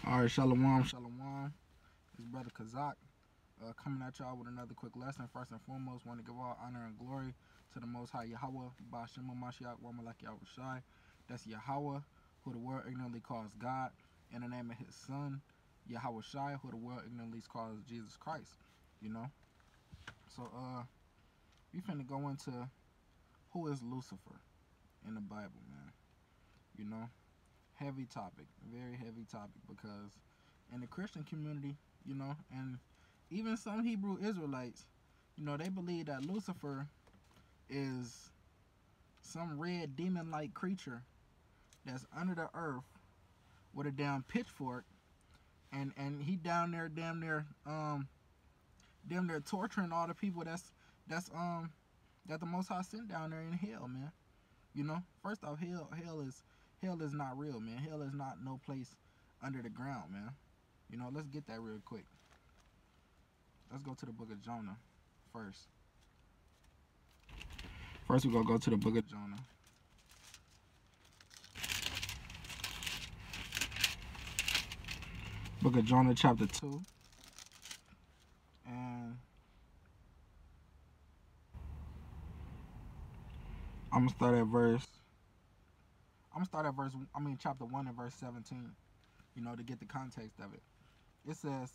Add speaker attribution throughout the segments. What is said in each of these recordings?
Speaker 1: All right, shalom, shalom. It's Brother Kazak coming at y'all with another quick lesson. First and foremost, want to give all honor and glory to the Most High Yahweh, Ba'ashem Mashiach, Wamalak Yahushai. That's Yahweh, who the world ignorantly calls God, in the name of His Son, Yahweh Shai, who the world ignorantly calls Jesus Christ. You know, so we finna go into who is Lucifer in the Bible, man. You know, heavy topic, very heavy topic, because in the Christian community, and even some Hebrew Israelites, they believe that Lucifer is some red demon-like creature that's under the earth with a damn pitchfork, and he down there damn near torturing all the people that's that the Most High sent down there in hell, man. First off, hell is not real, man. Hell is not no place under the ground, man. Let's get that real quick. Let's go to the book of Jonah first. First, we're going to go to the book of Jonah. Book of Jonah, chapter 2. And I'm going to start at chapter 1 and verse 17, to get the context of it. It says,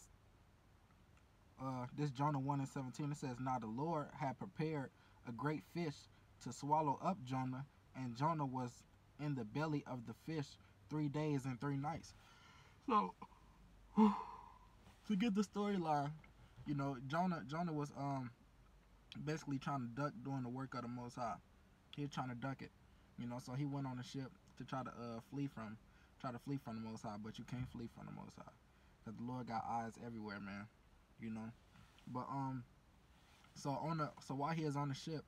Speaker 1: this Jonah 1 and 17, it says, "Now the Lord had prepared a great fish to swallow up Jonah, and Jonah was in the belly of the fish 3 days and 3 nights." So, to get the storyline, Jonah was basically trying to duck doing the work of the Most High. He was trying to duck it, so he went on a ship to try to flee from the Most High, but you can't flee from the Most High, because the Lord got eyes everywhere, man. But so while he was on the ship,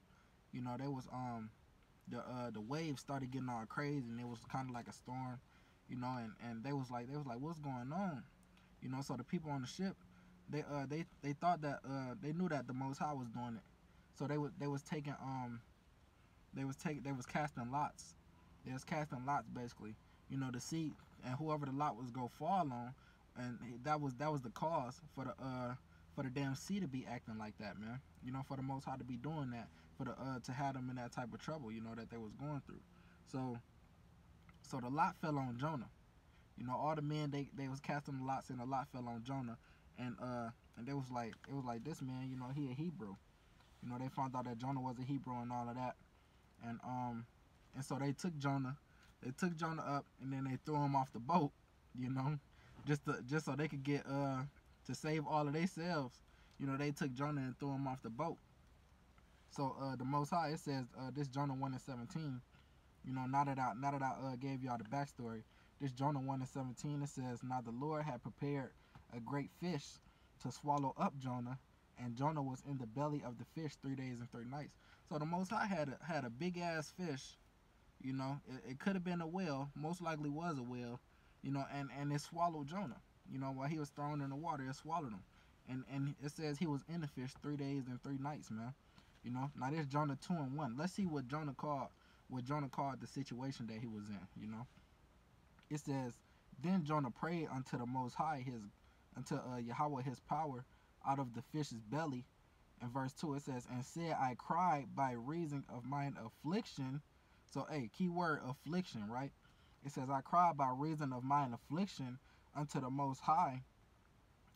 Speaker 1: there was the waves started getting all crazy, and it was kind of like a storm, and they was like what's going on, so the people on the ship, they thought that they knew that the Most High was doing it, so they was casting lots. They was casting lots, basically, to see, and whoever the lot was go fall on, and that was the cause for the damn sea to be acting like that, man. For the Most High to be doing that, for the to have them in that type of trouble, that they was going through. So the lot fell on Jonah. All the men, they was casting the lots, and the lot fell on Jonah, and it was like this man, he a Hebrew. They found out that Jonah was a Hebrew and all of that, and so they took Jonah up, and then they threw him off the boat, just so they could get to save all of themselves. They took Jonah and threw him off the boat. So the Most High, it says, this Jonah 1 and 17, now that I gave y'all the backstory, this Jonah 1 and 17, it says, "Now the Lord had prepared a great fish to swallow up Jonah, and Jonah was in the belly of the fish 3 days and 3 nights." So the Most High had a big ass fish. It could have been a whale, most likely was a whale, and it swallowed Jonah. While he was thrown in the water, it swallowed him. And it says he was in the fish 3 days and 3 nights, man. Now there's Jonah 2 and 1. Let's see what Jonah called the situation that he was in, It says, "Then Jonah prayed unto the Most High, unto Yahweh his power, out of the fish's belly." In verse 2 it says, "And said, I cried by reason of mine affliction." So, key word, affliction, right? It says, "I cried by reason of mine affliction unto the Most High,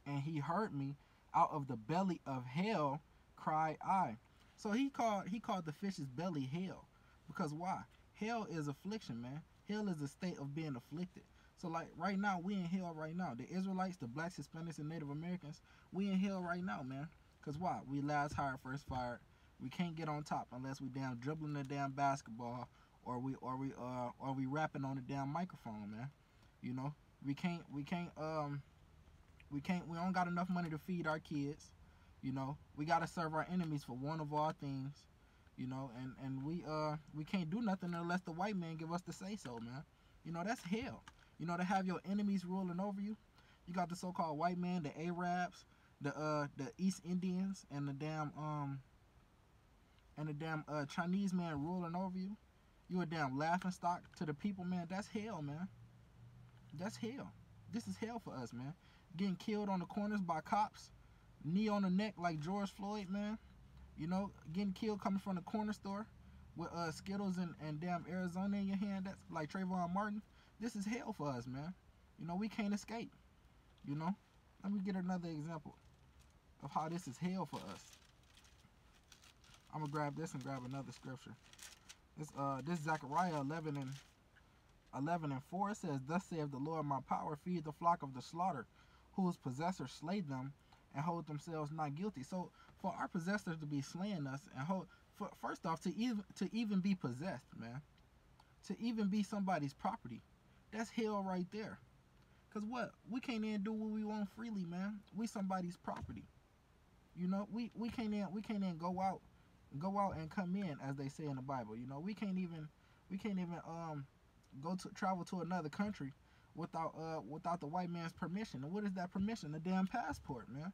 Speaker 1: and he heard me. Out of the belly of hell cried I." So he called the fish's belly hell, because why? Hell is affliction, man. Hell is a state of being afflicted. So like right now, we in hell right now. The Israelites, the blacks, Hispanics, and Native Americans, we in hell right now, man. Cause why? We last hired, first fired. We can't get on top unless we damn dribbling the damn basketball, or we rapping on the damn microphone, man. We don't got enough money to feed our kids. We gotta serve our enemies for one of all things. And we can't do nothing unless the white man give us the say so, man. That's hell. To have your enemies ruling over you. You got the so-called white man, the Arabs, the East Indians, and the damn Chinese man ruling over you. You a damn laughing stock to the people, man. That's hell, man. That's hell. This is hell for us, man. Getting killed on the corners by cops, knee on the neck like George Floyd, man. You know, getting killed coming from the corner store with Skittles and damn Arizona in your hand. That's like Trayvon Martin. This is hell for us, man. You know, we can't escape. You know, let me get another example of how this is hell for us. I'm gonna grab this and grab another scripture. This Zechariah 11:4. It says, "Thus saith the Lord, my power feed the flock of the slaughter, whose possessors slay them and hold themselves not guilty." So for our possessors to be slaying us and first off, to even be possessed, man, to even be somebody's property, that's hell right there. Cause what? We can't even do what we want freely, man. We somebody's property. You know, we can't even go out and come in, as they say in the Bible. You know, we can't even travel to another country without the white man's permission. And what is that permission? A damn passport, man.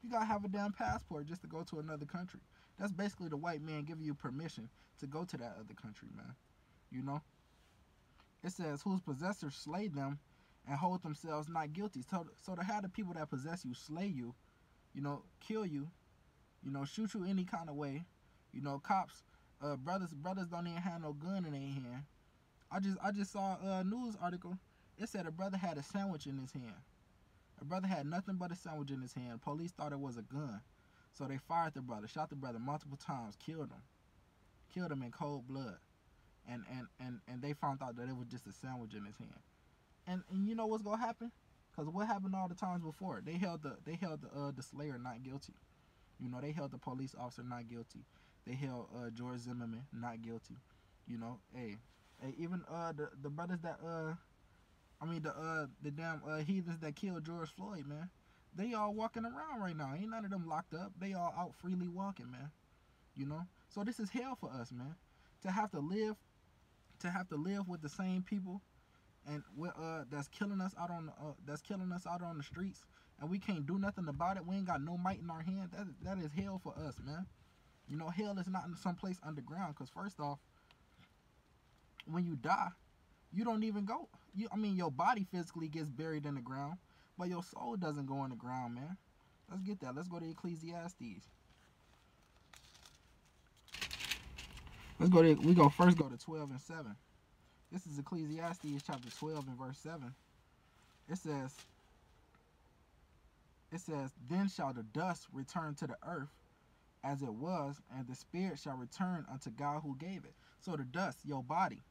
Speaker 1: You gotta have a damn passport just to go to another country. That's basically the white man giving you permission to go to that other country, man. You know? It says, "Whose possessors slay them and hold themselves not guilty." So to have the people that possess you slay you, you know, kill you, you know, shoot you any kind of way, you know, cops, brothers don't even have no gun in their hand. I just saw a news article. It said a brother had a sandwich in his hand. A brother had nothing but a sandwich in his hand. Police thought it was a gun, so they fired the brother, shot the brother multiple times, killed him in cold blood, and they found out that it was just a sandwich in his hand. And you know what's gonna happen? Cause what happened all the times before? They held the slayer not guilty. You know, they held the police officer not guilty. They held George Zimmerman not guilty. You know, hey, even the brothers that the damn heathens that killed George Floyd, man, they all walking around right now. Ain't none of them locked up. They all out freely walking, man. You know, so this is hell for us, man. To have to live with the same people and that's killing us out on the streets, and we can't do nothing about it. We ain't got no might in our hand. That is hell for us, man. You know, hell is not in some place underground. Cause first off, when you die, you don't even go. Your body physically gets buried in the ground, but your soul doesn't go in the ground, man. Let's get that. Let's go to Ecclesiastes. We first go to 12 and 7. This is Ecclesiastes chapter 12 and verse 7. It says, "Then shall the dust return to the earth as it was, and the spirit shall return unto God who gave it." So the dust, your body,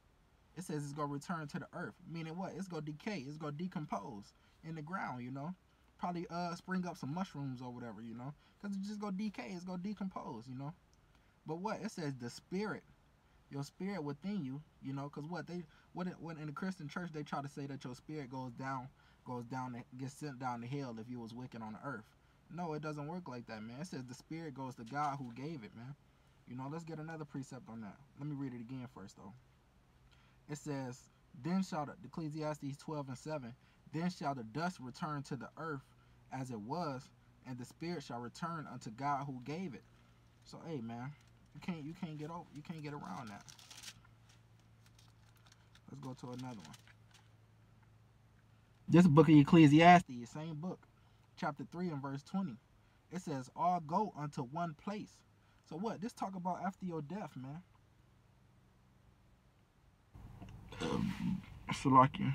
Speaker 1: it says it's going to return to the earth. Meaning what? It's going to decay. It's going to decompose in the ground, you know. Probably spring up some mushrooms or whatever, you know. Because it's just going to decay. It's going to decompose, you know. But what? It says the spirit, your spirit within you, you know. Because what in the Christian church, they try to say that your spirit goes down, gets sent down to hell if you was wicked on the earth. No, it doesn't work like that, man. It says the spirit goes to God who gave it, man. You know, let's get another precept on that. Let me read it again first, though. It says, "Then shall the Ecclesiastes 12 and 7, then shall the dust return to the earth as it was, and the spirit shall return unto God who gave it." So, hey, man, you can't get around that. Let's go to another one. This book of Ecclesiastes, same book, chapter 3 and verse 20. It says, "All go unto one place." So what? This talk about after your death, man. Salakia.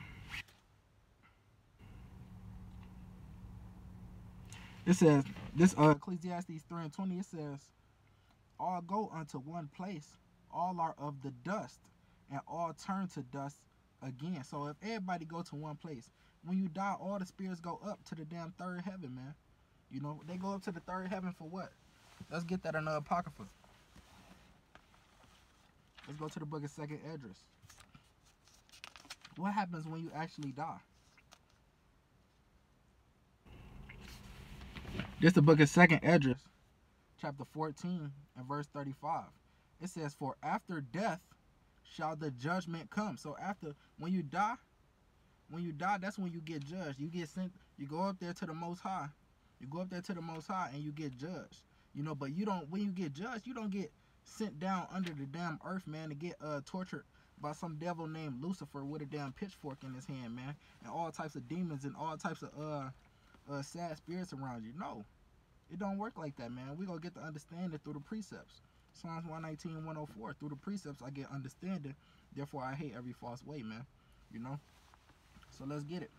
Speaker 1: It says, this Ecclesiastes 3 and 20, it says, "All go unto one place, all are of the dust, and all turn to dust again." So if everybody go to one place, when you die, all the spirits go up to the damn third heaven, man. You know, they go up to the third heaven for what? Let's get that in the Apocrypha. Let's go to the book of 2nd Esdras. What happens when you actually die? This is the book of 2nd Esdras, chapter 14 and verse 35. It says, "For after death shall the judgment come." So when you die, that's when you get judged. You get sent. You go up there to the Most High. You go up there to the Most High and you get judged. You know, but you don't. When you get judged, you don't get sent down under the damn earth, man, to get tortured by some devil named Lucifer with a damn pitchfork in his hand, man, and all types of demons and all types of sad spirits around you. No, it don't work like that, man. We gonna get the understanding through the precepts. Psalms 119, 104. Through the precepts, I get understanding. Therefore, I hate every false way, man. You know. So let's get it.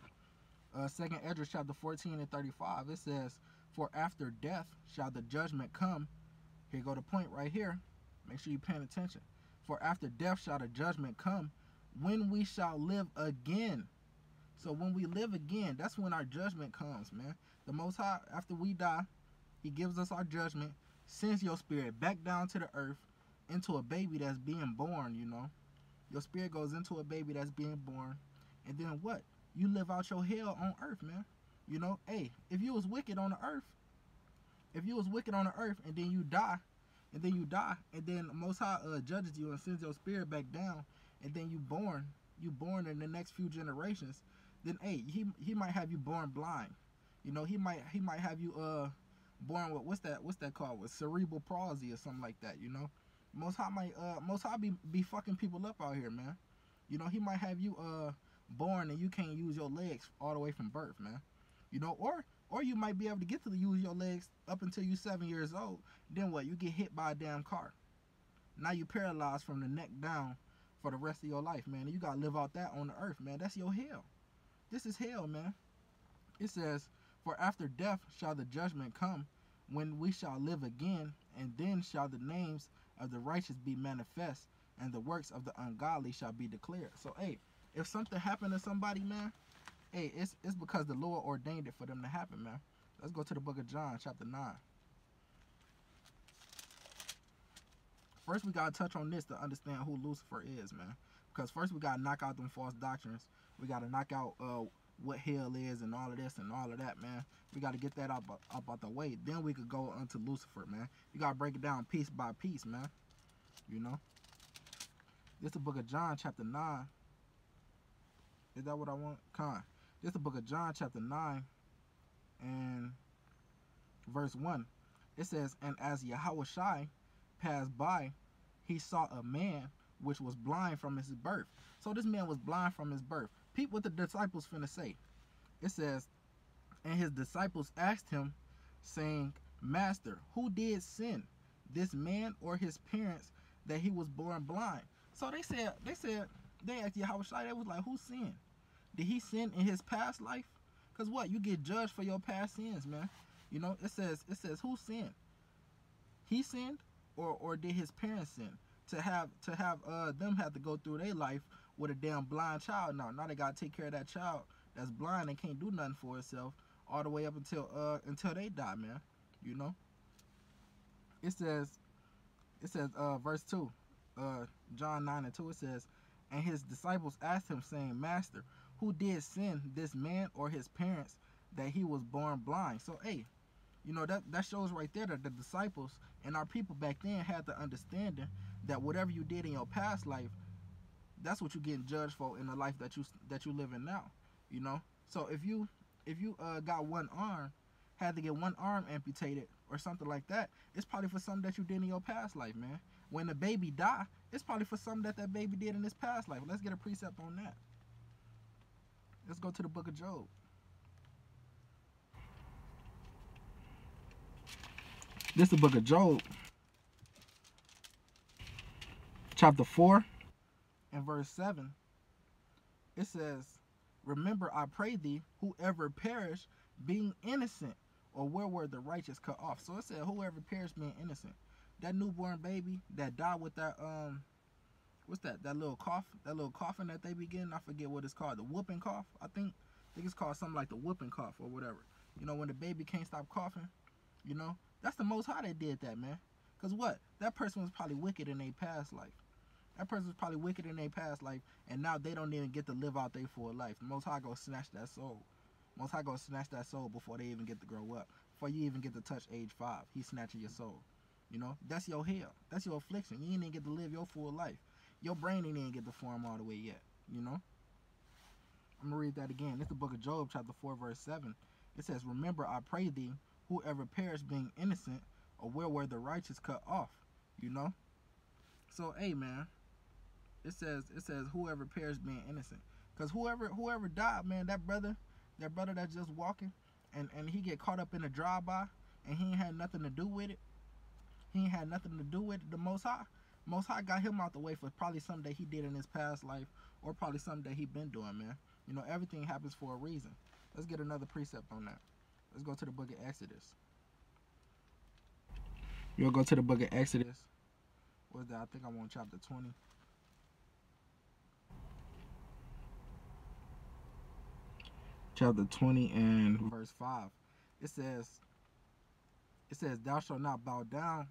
Speaker 1: Second Esdras chapter 14 and 35. It says, "For after death shall the judgment come." Here go the point right here. Make sure you're paying attention. "For after death shall the judgment come, when we shall live again." So when we live again, that's when our judgment comes, man. The Most High, after we die, He gives us our judgment, sends your spirit back down to the earth into a baby that's being born, you know. Your spirit goes into a baby that's being born. And then what? You live out your hell on earth, man. You know, hey, if you was wicked on the earth, and then you die, and then the Most High judges you and sends your spirit back down, and then you born in the next few generations, then hey, he might have you born blind. You know, he might have you born with what's that called, with cerebral palsy or something like that, you know. Most High be fucking people up out here, man. You know, He might have you born and you can't use your legs all the way from birth, man. You know, or you might be able to get to use your legs up until you 7 years old. Then what? You get hit by a damn car. Now you paralyzed from the neck down for the rest of your life, man. And you gotta live out that on the earth, man. That's your hell. This is hell, man. It says, "For after death shall the judgment come, when we shall live again, and then shall the names of the righteous be manifest, and the works of the ungodly shall be declared." So, hey, if something happened to somebody, man, hey, it's because the Lord ordained it for them to happen, man. Let's go to the book of John, chapter 9. First, we got to touch on this to understand who Lucifer is, man. Because first, we got to knock out them false doctrines. We got to knock out what hell is and all of this and all of that, man. We got to get that up out the way. Then we could go onto Lucifer, man. You got to break it down piece by piece, man. You know? This is the book of John, chapter 9. Is that what I want? This is the book of John, chapter 9, and verse 1. It says, "And as Yahushua passed by, he saw a man which was blind from his birth." So this man was blind from his birth. Peep what the disciples finna say. It says, "And his disciples asked him, saying, Master, who did sin, this man or his parents, that he was born blind?" So they asked Yahushua, they was like, who sinned? Did he sin in his past life? Because what? You get judged for your past sins, man. You know, it says who sinned? He sinned, or did his parents sin? To have them have to go through their life with a damn blind child. Now they gotta take care of that child that's blind and can't do nothing for itself all the way up until they die, man. You know. It says verse 2, John 9 and 2. It says, "And his disciples asked him, saying, Master, who did sin, this man or his parents, that he was born blind?" So, hey, you know, that shows right there that the disciples and our people back then had the understanding that whatever you did in your past life, that's what you're getting judged for in the life that you live in now. You know. So if you got one arm, had to get one arm amputated or something like that, it's probably for something that you did in your past life, man. When the baby die, it's probably for something that baby did in his past life. Let's get a precept on that. Let's go to the book of Job. This is the book of Job, chapter 4 and verse 7. It says, "Remember, I pray thee, whoever perished being innocent, or where were the righteous cut off?" So it said whoever perished being innocent. That newborn baby that died with that what's that little cough, that little coughing that they be getting, I forget what it's called, the whooping cough. I think it's called something like the whooping cough or whatever. You know, when the baby can't stop coughing, you know, that's the Most High that did that, man. Because what? That person was probably wicked in their past life. That person was probably wicked in their past life, and now they don't even get to live out their full life. The Most High gonna snatch that soul. Most High gonna snatch that soul before they even get to grow up. Before you even get to touch age 5, He's snatching your soul. You know, that's your hell. That's your affliction. You ain't even get to live your full life. Your brain ain't even get to form all the way yet. You know. I'm gonna read that again. It's the book of Job, chapter 4, verse 7. It says, "Remember, I pray thee, whoever perished being innocent, or where were the righteous cut off?" You know. So, hey, man, it says whoever perished being innocent, because whoever died, man, that brother that's just walking, and he get caught up in a drive-by, and he ain't had nothing to do with it. He ain't had nothing to do with it. The Most High got him out the way for probably something that he did in his past life, or probably something that he been doing, man. You know, everything happens for a reason. Let's get another precept on that. Let's go to the book of Exodus. You'll go to the book of Exodus. What's that? I think I'm on chapter 20. Chapter 20 and verse 5. It says, thou shalt not bow down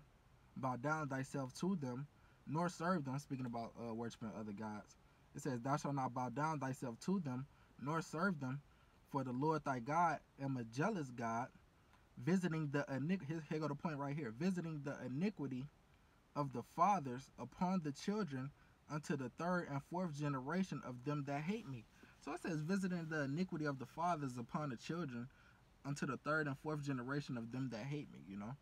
Speaker 1: thyself to them, nor serve them. Speaking about worshiping other gods. It says, thou shalt not bow down thyself to them, nor serve them, for the Lord thy God am a jealous God, visiting the iniquity. Here go the point right here. Visiting the iniquity of the fathers upon the children unto the third and fourth generation of them that hate me. So it says, visiting the iniquity of the fathers upon the children unto the third and fourth generation of them that hate me, you know?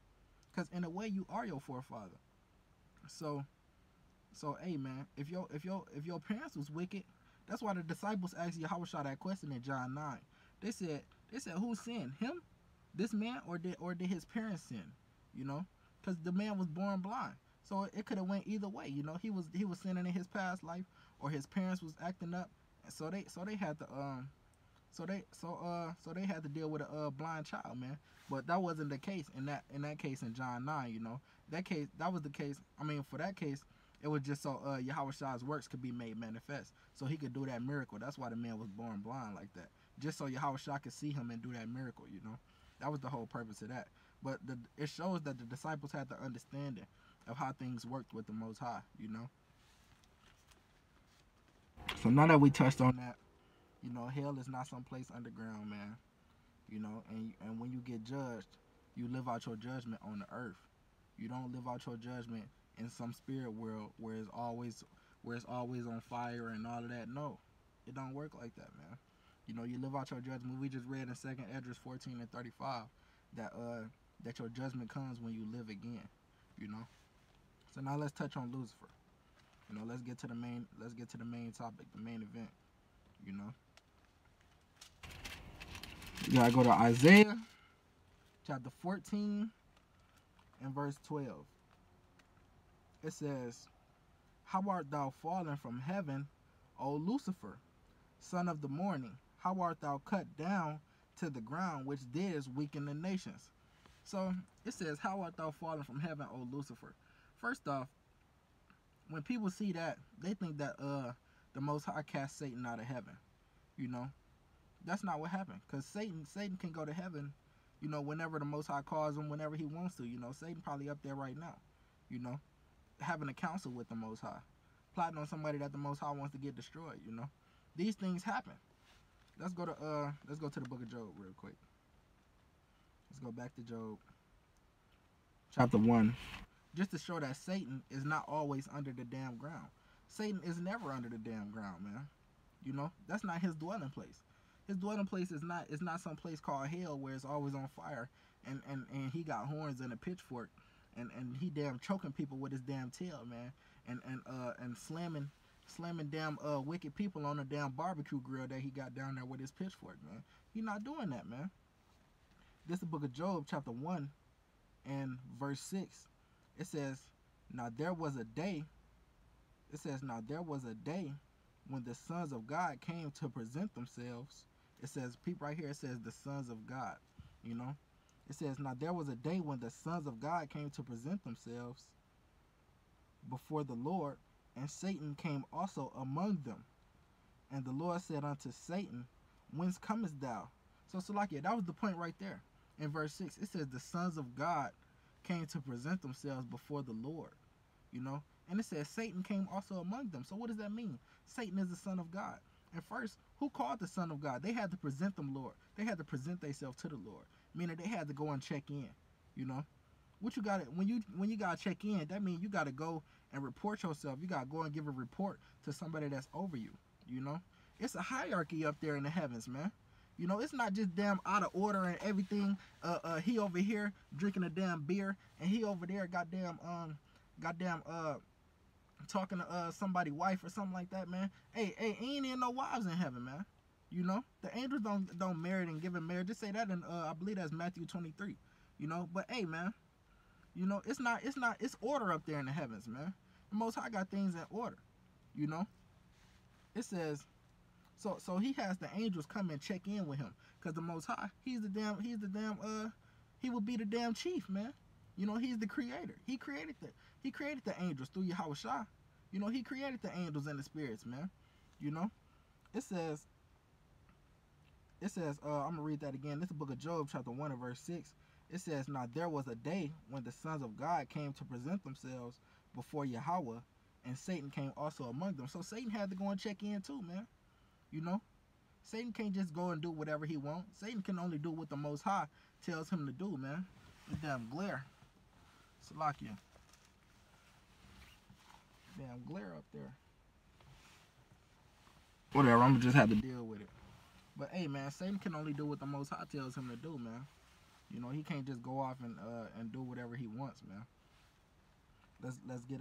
Speaker 1: Because in a way, you are your forefather. So hey, man, if your parents was wicked, that's why the disciples asked Yahushua that question in John 9. They said, who sinned, him, this man, or did his parents sin? You know, because the man was born blind. So it could have went either way. You know, he was sinning in his past life, or his parents was acting up, and so they had to so they had to deal with a blind child, man. But that wasn't the case in that case in John 9. You know, that was the case. I mean, for that case, it was just so Yahushua's works could be made manifest, so he could do that miracle. That's why the man was born blind like that, just so Yahushua could see him and do that miracle. You know, that was the whole purpose of that. But it shows that the disciples had the understanding of how things worked with the Most High. You know. So now that we touched on that, you know, hell is not some place underground, man. You know, and when you get judged, you live out your judgment on the earth. You don't live out your judgment in some spirit world where it's always on fire and all of that. No, it don't work like that, man. You know, you live out your judgment. We just read in 2nd Esdras 14 and 35 that your judgment comes when you live again. You know. So now let's touch on Lucifer. You know, let's get to the main topic, the main event. You know. You gotta go to Isaiah chapter 14 and verse 12. It says, how art thou fallen from heaven, O Lucifer, son of the morning? How art thou cut down to the ground, which didst weaken the nations? So it says, how art thou fallen from heaven, O Lucifer? First off, when people see that, they think that the Most High cast Satan out of heaven. You know, that's not what happened, because Satan can go to heaven, you know, whenever the Most High calls him, whenever he wants to. You know, Satan probably up there right now, you know, having a council with the Most High, plotting on somebody that the Most High wants to get destroyed. You know, these things happen. Let's go to the book of Job real quick. Let's go back to Job chapter 1, just to show that Satan is not always under the damn ground. Satan is never under the damn ground, man. You know, that's not his dwelling place. His dwelling place is not some place called hell where it's always on fire and he got horns and a pitchfork and he damn choking people with his damn tail, man, and slamming damn wicked people on a damn barbecue grill that he got down there with his pitchfork, man. He not doing that, man. This is the book of Job chapter 1 and verse 6. It says, now there was a day when the sons of God came to present themselves. It says, peep right here, it says the sons of God, you know. It says, now there was a day when the sons of God came to present themselves before the Lord, and Satan came also among them. And the Lord said unto Satan, whence comest thou? So Salakia, that was the point right there. In verse 6, it says the sons of God came to present themselves before the Lord, you know. And it says Satan came also among them. So what does that mean? Satan is the son of God. And first, who called the son of God? They had to present them, Lord. They had to present themselves to the Lord, meaning they had to go and check in, you know. What you got to, when you got to check in, that means you got to go and report yourself. You got to go and give a report to somebody that's over you, you know. It's a hierarchy up there in the heavens, man. You know, it's not just damn out of order and everything. He over here drinking a damn beer, and he over there goddamn talking to somebody's wife or something like that, man. Hey, ain't even no wives in heaven, man. You know, the angels don't marry and give in marriage. Just say that in I believe that's Matthew 23. You know, but hey, man, you know, it's order up there in the heavens, man. The Most High got things in order. You know, it says so he has the angels come and check in with him, because the Most High, he will be the damn chief, man. You know, he's the creator. He created the angels through Yahushua. You know, he created the angels and the spirits, man. You know, it says I'm gonna read that again. This is the book of Job, chapter 1 and verse 6. It says, now there was a day when the sons of God came to present themselves before Yahweh, and Satan came also among them. So Satan had to go and check in too, man. You know, Satan can't just go and do whatever he wants. Satan can only do what the Most High tells him to do, man. The damn glare. Salakia. Damn glare up there. Whatever, I'm gonna just have to deal with it. But hey, man, Satan can only do what the Most High tells him to do, man. You know, he can't just go off and do whatever he wants, man. Let's get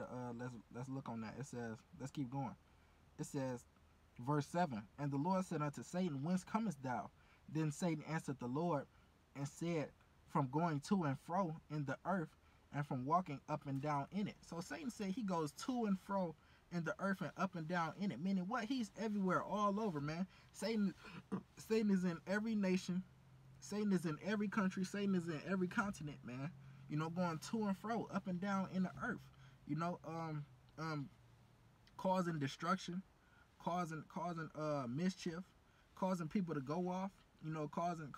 Speaker 1: let's look on that. It says, let's keep going. It says, verse 7, and the Lord said unto Satan, whence comest thou? Then Satan answered the Lord and said, from going to and fro in the earth, and from walking up and down in it. So Satan said he goes to and fro in the earth and up and down in it. Meaning what? He's everywhere, all over, man. Satan is in every nation. Satan is in every country. Satan is in every continent, man. You know, going to and fro, up and down in the earth. You know, causing destruction, causing mischief, causing people to go off. You know, causing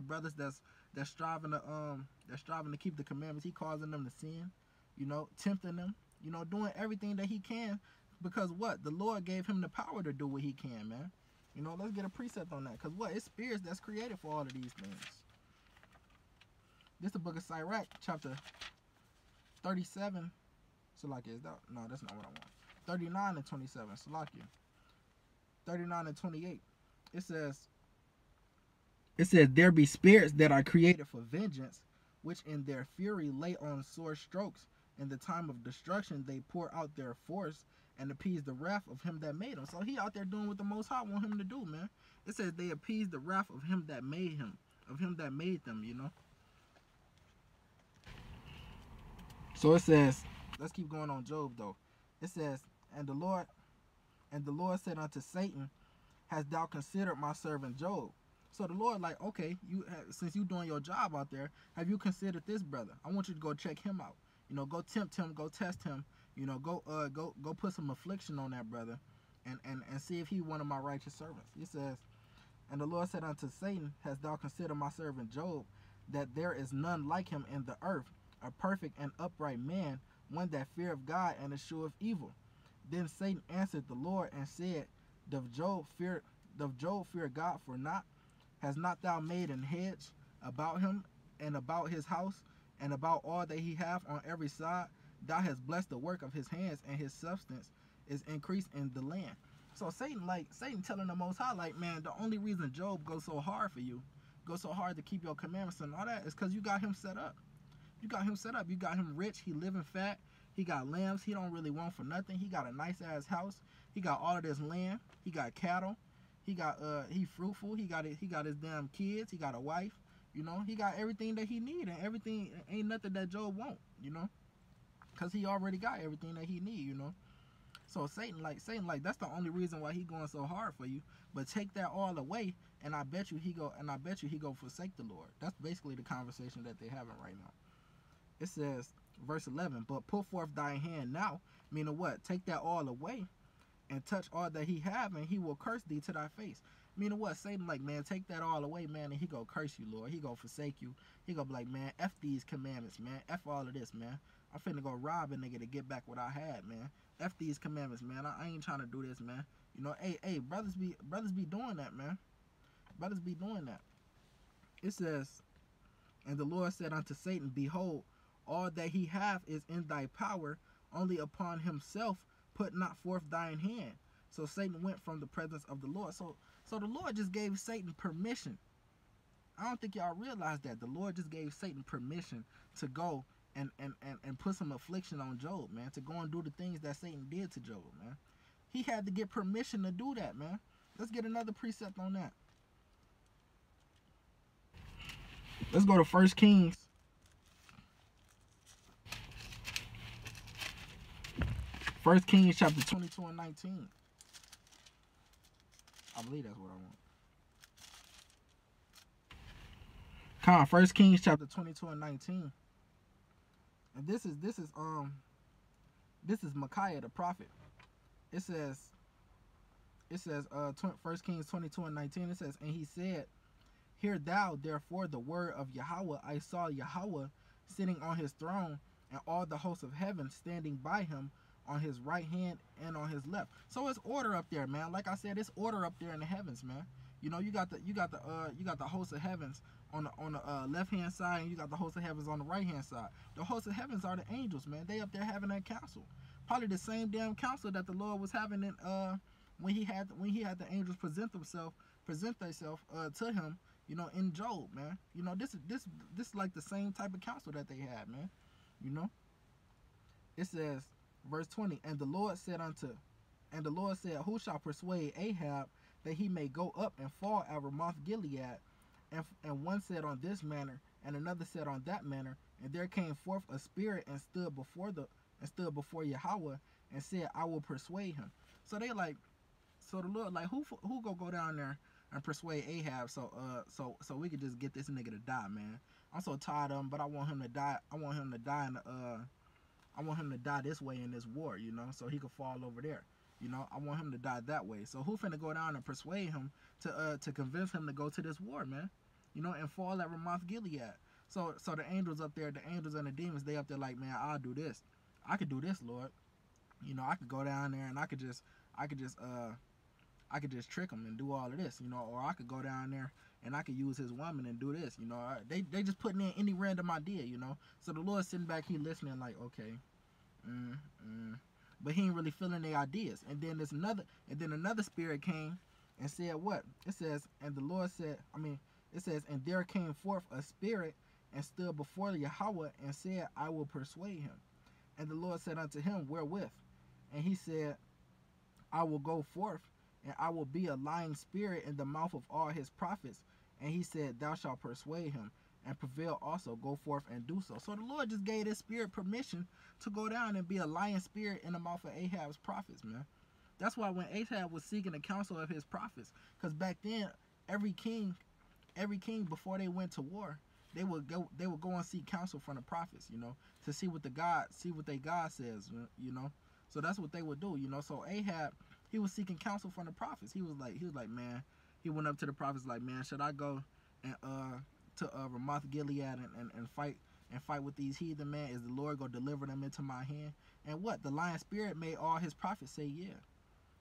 Speaker 1: brothers that's striving to keep the commandments. He causing them to sin. You know, tempting them. You know, doing everything that he can, because what? The Lord gave him the power to do what he can, man. You know, let's get a precept on that, because what? It's spirits that's created for all of these things. This is the book of Sirach, chapter 37. Salakia, is that? No, that's not what I want. 39 and 27. Salakia. 39 and 28. It says, there be spirits that are created for vengeance, which in their fury lay on sore strokes. In the time of destruction, they pour out their force and appease the wrath of him that made him. So he out there doing what the Most High want him to do, man. It says they appease the wrath of him that made him, of him that made them, you know. So it says, let's keep going on Job though. It says, and the Lord said unto Satan, hast thou considered my servant Job? So the Lord, like, okay, since you doing your job out there, have you considered this brother? I want you to go check him out. You know, go tempt him, go test him. You know, go put some affliction on that brother, and see if he one of my righteous servants. He says, and the Lord said unto Satan, hast thou considered my servant Job, that there is none like him in the earth, a perfect and upright man, one that feareth God and escheweth evil. Then Satan answered the Lord and said, doth Job fear God for naught? Has not thou made an hedge about him and about his house and about all that he hath on every side? Thou hast blessed the work of his hands, and his substance is increased in the land. So Satan telling the Most High, like, man, the only reason Job goes so hard for you, goes so hard to keep your commandments and all that, is because you got him set up. You got him set up. You got him rich. He living fat. He got lambs. He don't really want for nothing. He got a nice ass house. He got all of this land. He got cattle. He got he fruitful. He got his damn kids. He got a wife. You know, he got everything that he need, and everything, ain't nothing that Job won't, you know, because he already got everything that he need, you know. So Satan like that's the only reason why he going so hard for you. But take that all away, and I bet you he go forsake the Lord. That's basically the conversation that they're having right now. It says, verse 11, but put forth thy hand now, meaning what? Take that all away and touch all that he have, and he will curse thee to thy face. Meaning what? Satan like, man, take that all away, man, and he gonna curse you, Lord. He gonna forsake you. He gonna be like, man, F these commandments, man. F all of this, man. I'm finna go rob a nigga to get back what I had, man. F these commandments, man. I ain't trying to do this, man. You know, hey, brothers be doing that, man. Brothers be doing that. It says, and the Lord said unto Satan, behold, all that he hath is in thy power, only upon himself put not forth thine hand. So Satan went from the presence of the Lord. So the Lord just gave Satan permission. I don't think y'all realize that. The Lord just gave Satan permission to go and put some affliction on Job, man, to go and do the things that Satan did to Job, man. He had to get permission to do that, man. Let's get another precept on that. Let's go to 1 Kings. 1 Kings chapter 22 and 19. I believe that's what I want. Come on, 1 Kings chapter 22 and 19. And this is Micaiah the prophet. It says 1 Kings 22 and 19. It says, and he said, hear thou therefore the word of Yahweh. I saw Yahweh sitting on his throne, and all the hosts of heaven standing by him on his right hand and on his left. So it's order up there, man. Like I said, it's order up there in the heavens, man. You know, you got the hosts of heavens on the left hand side, and you got the hosts of heavens on the right hand side. The hosts of heavens are the angels, man. They up there having that council. Probably the same damn council that the Lord was having in when he had the angels present themselves to him, you know, in Job, man. You know, this is like the same type of council that they had, man. You know, it says, verse 20, and the Lord said, who shall persuade Ahab that he may go up and fall at Ramoth Gilead? And one said on this manner, and another said on that manner. And there came forth a spirit and stood before Yahweh and said, I will persuade him. So they like, so the Lord like, who go down there and persuade Ahab so we could just get this nigga to die, man. I'm so tired of him, but I want him to die. I want him to die this way in this war, you know, so he could fall over there. You know, I want him to die that way. So who finna go down and persuade him to convince him to go to this war, man? You know, and fall at Ramoth Gilead. So the angels up there, the angels and the demons, they up there like, man, I'll do this. I could do this, Lord. You know, I could go down there and I could just trick him and do all of this, you know, or I could go down there and I could use his woman and do this, you know. They just putting in any random idea, you know. So the Lord sitting back, he listening like, okay, but he ain't really feeling their ideas. And then another spirit came and said what? It says, and the Lord said, it says, and there came forth a spirit and stood before Yahweh and said, I will persuade him. And the Lord said unto him, wherewith? And he said, I will go forth, and I will be a lying spirit in the mouth of all his prophets. And he said, thou shalt persuade him, and prevail also, go forth and do so. So the Lord just gave this spirit permission to go down and be a lying spirit in the mouth of Ahab's prophets, man. That's why when Ahab was seeking the counsel of his prophets, because back then, every king before they went to war, they would go and seek counsel from the prophets, you know, to see what their God says, you know. So that's what they would do, you know. So Ahab, he was seeking counsel from the prophets. He was like, man, he went up to the prophets like, man, should I go and to Ramoth Gilead and fight with these heathen, man? Is the Lord gonna deliver them into my hand? And what? The lion spirit made all his prophets say yeah.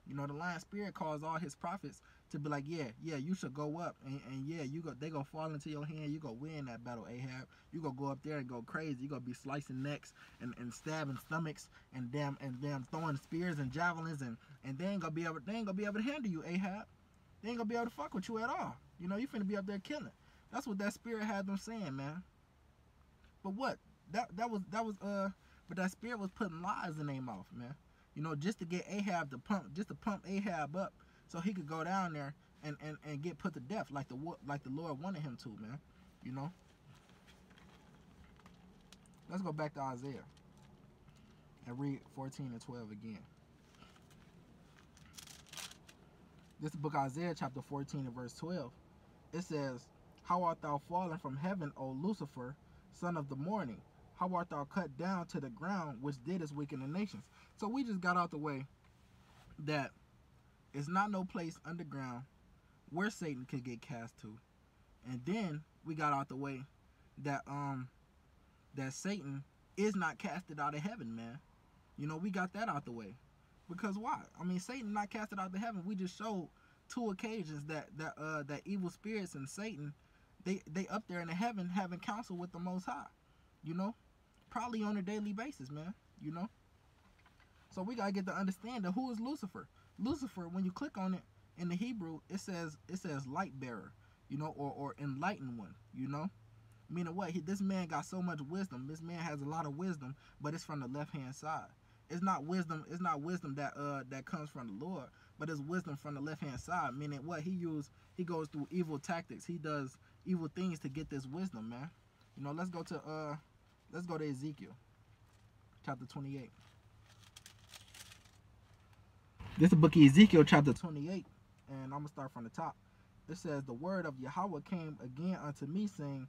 Speaker 1: You know, the lion spirit caused all his prophets to be like, yeah, you should go up, and yeah, they gonna fall into your hand. You gonna win that battle, Ahab. You gonna go up there and go crazy. You gonna be slicing necks and stabbing stomachs and damn throwing spears and javelins, and they ain't gonna be able to handle you, Ahab. They ain't gonna be able to fuck with you at all. You know, you finna be up there killing. That's what that spirit had them saying, man. But what? But that spirit was putting lies in their mouth, man. You know, just to get Ahab to pump Ahab up so he could go down there and get put to death like the Lord wanted him to, man. You know. Let's go back to Isaiah and read 14 and 12 again. This book Isaiah chapter 14 and verse 12. It says, how art thou fallen from heaven, O Lucifer, son of the morning? How art thou cut down to the ground, which didst weaken the nations? So we just got out the way that it's not no place underground where Satan could get cast to. And then we got out the way that that Satan is not casted out of heaven, man. You know, we got that out the way. Because why? I mean, Satan not casted out of heaven. We just showed 2 occasions that evil spirits and Satan, they up there in the heaven having counsel with the Most High. You know? Probably on a daily basis, man. You know? So we gotta get to understand that who is Lucifer. Lucifer, when you click on it in the Hebrew, it says light bearer, you know, or enlightened one, you know. Meaning what? This man got so much wisdom. This man has a lot of wisdom, but it's from the left hand side. It's not wisdom. It's not wisdom that comes from the Lord, but it's wisdom from the left hand side. Meaning what? He goes through evil tactics. He does evil things to get this wisdom, man. You know, let's go to Ezekiel chapter 28. This is the book of Ezekiel chapter 28, and I'm gonna start from the top. It says, the word of Yahweh came again unto me, saying,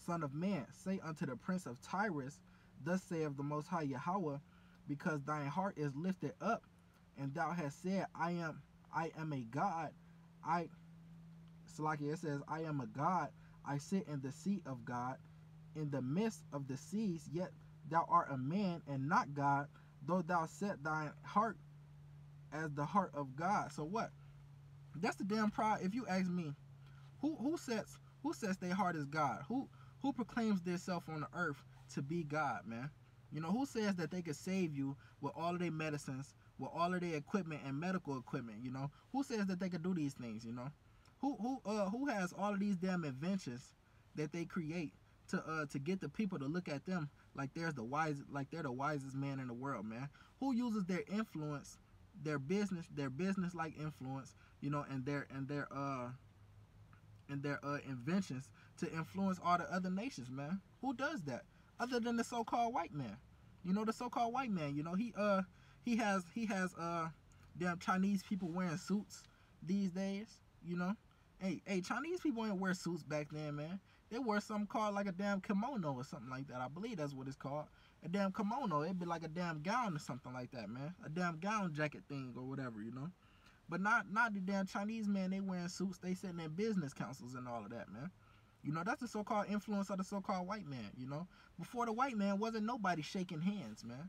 Speaker 1: Son of man, say unto the prince of Tyrus, thus saith the Most High Yahweh, because thine heart is lifted up, and thou hast said, I am a God. It says, I am a God. I sit in the seat of God, in the midst of the seas, yet thou art a man and not God, though thou set thine heart as the heart of God. So what? That's the damn pride. If you ask me, who sets their heart as God? Who proclaims themselves on the earth to be God, man? You know, who says that they could save you with all of their medicines, with all of their equipment and medical equipment? You know, who says that they could do these things? You know, who has all of these damn inventions that they create to get the people to look at them like they're the wisest man in the world, man? Who uses their influence, their business like influence, you know, and their inventions to influence all the other nations, man? Who does that other than the so-called white man? You know, the so-called white man, you know, he has damn Chinese people wearing suits these days, you know. Hey, Chinese people ain't wear suits back then, man. They wear something called like a damn kimono or something like that. I believe that's what it's called. A damn kimono. It'd be like a damn gown or something like that, man. A damn gown jacket thing or whatever, you know. But not the damn Chinese, man. They wearing suits. They sitting in business councils and all of that, man. You know, that's the so-called influence of the so-called white man, you know. Before the white man, wasn't nobody shaking hands, man.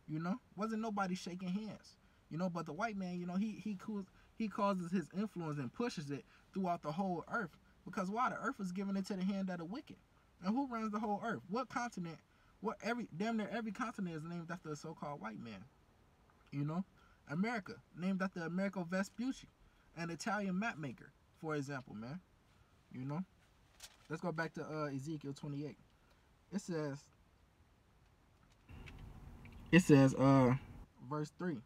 Speaker 1: You know, wasn't nobody shaking hands. You know, but the white man, you know, he causes his influence and pushes it throughout the whole earth. Because why? The earth is given into the hand of the wicked. And who runs the whole earth? What continent? Damn near every continent is named after a so-called white man. You know, America, named after Amerigo Vespucci, an Italian map maker, for example, man. You know, let's go back to Ezekiel 28. It says, verse 3.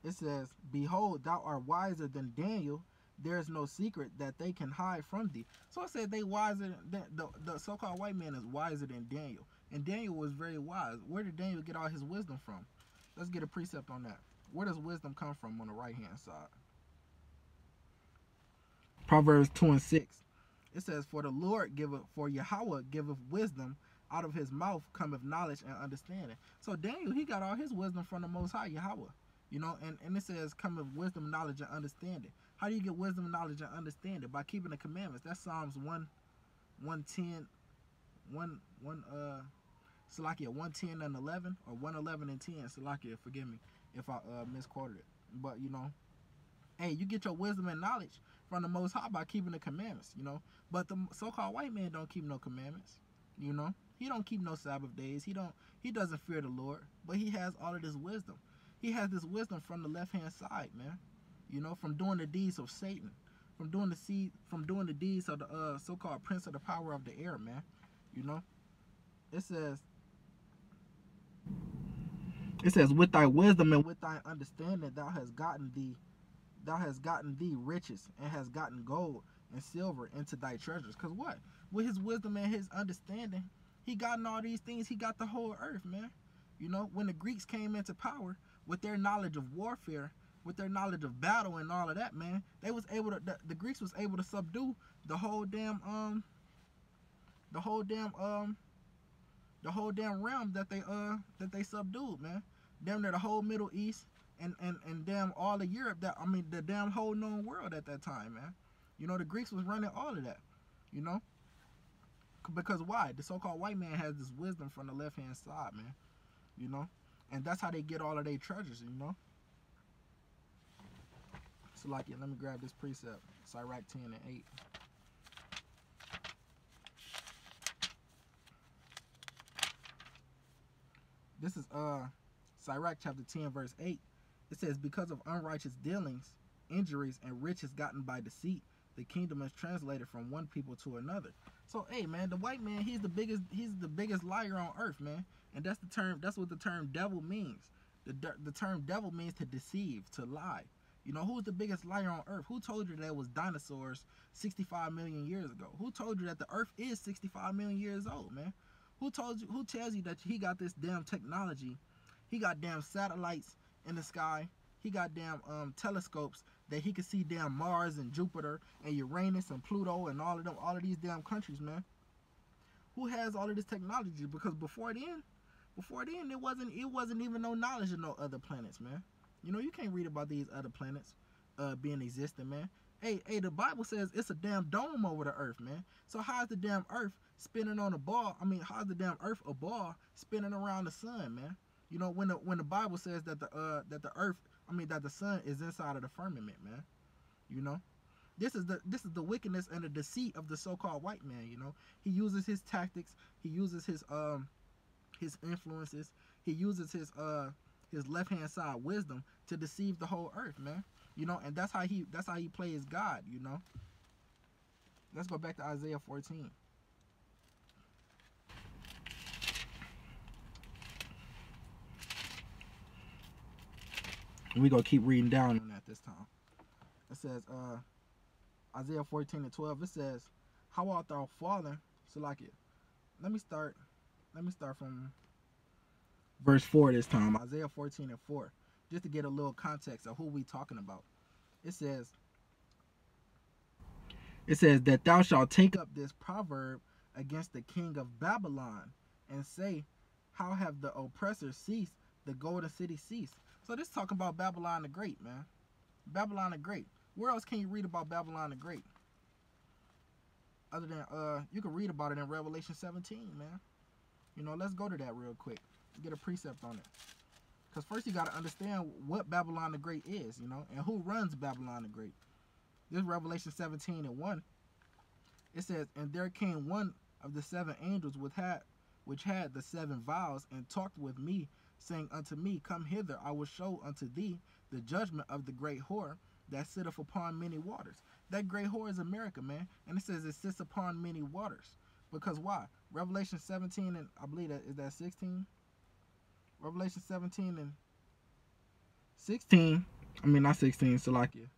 Speaker 1: It says, behold, thou art wiser than Daniel. There is no secret that they can hide from thee. So it said they wiser than the so-called white man is wiser than Daniel. And Daniel was very wise. Where did Daniel get all his wisdom from? Let's get a precept on that. Where does wisdom come from on the right-hand side? Proverbs 2:6. It says, for Yahweh giveth wisdom, out of his mouth cometh knowledge and understanding. So Daniel, he got all his wisdom from the Most High Yahweh. You know, and it says, cometh wisdom, knowledge, and understanding. How do you get wisdom, knowledge, and understanding? By keeping the commandments. That's Psalms 110, 110 and 11, or 111 and 10. Salakia, forgive me if I misquoted it. But, you know, hey, you get your wisdom and knowledge from the Most High by keeping the commandments, you know. But the so-called white man don't keep no commandments, you know. He don't keep no Sabbath days. He doesn't fear the Lord, but he has all of this wisdom. He has this wisdom from the left-hand side, man. You know, from doing the deeds of Satan, from doing the deeds of the so-called prince of the power of the air, man. You know, it says, with thy wisdom and with thy understanding, thou hast gotten thee riches, and hast gotten gold and silver into thy treasures. Cause what? With his wisdom and his understanding, he gotten all these things. He got the whole earth, man. You know, when the Greeks came into power with their knowledge of warfare, with their knowledge of battle and all of that, man, they was able to. The Greeks was able to subdue the whole damn realm that they subdued, man. Damn near the whole Middle East and damn all of Europe. The damn whole known world at that time, man. You know, the Greeks was running all of that. You know, because why? The so-called white man has this wisdom from the left-hand side, man. You know, and that's how they get all of their treasures. You know. So like, let me grab this precept, Sirach 10 and 8. This is Sirach chapter 10 verse 8. It says, because of unrighteous dealings, injuries, and riches gotten by deceit, the kingdom is translated from one people to another. So hey man, the white man, he's the biggest liar on earth, man. And that's the term, that's what the term devil means. The term devil means to deceive, to lie. You know, who's the biggest liar on earth? Who told you there was dinosaurs 65 million years ago? Who told you that the earth is 65 million years old, man? Who told you, who tells you that he got this damn technology? He got damn satellites in the sky. He got damn telescopes that he can see damn Mars and Jupiter and Uranus and Pluto and all of these damn countries, man. Who has all of this technology? Because before then, it wasn't even no knowledge of no other planets, man. You know, you can't read about these other planets being existing, man. Hey, the Bible says it's a damn dome over the earth, man. So how's the damn earth spinning on a ball? I mean, how's the damn earth a ball spinning around the sun, man? You know, when the Bible says that the sun is inside of the firmament, man. You know, this is the wickedness and the deceit of the so-called white man. You know, he uses his tactics, he uses his influences, he uses his left hand side wisdom to deceive the whole earth, man. You know, and that's how he plays God. You know, let's go back to Isaiah 14. We gonna keep reading down on that this time. It says, Isaiah 14:12. It says, "How art thou fallen?" So like it. Let me start from verse 4 this time. Isaiah 14:4, just to get a little context of who we talking about. It says that thou shalt take up this proverb against the king of Babylon and say, how have the oppressors ceased, the golden city ceased. So this talking about Babylon the Great, man. Babylon the Great. Where else can you read about Babylon the Great? Other than you can read about it in Revelation 17, man. You know, let's go to that real quick. Get a precept on it. Because first you got to understand what Babylon the Great is, you know, and who runs Babylon the Great. This Revelation 17:1. It says, and there came one of the seven angels which had the seven vials, and talked with me, saying unto me, come hither, I will show unto thee the judgment of the great whore that sitteth upon many waters. That great whore is America, man. And it says it sits upon many waters. Because why? Revelation 17 and I believe that 16? Revelation 17 and 16. I mean not 16, Salakia.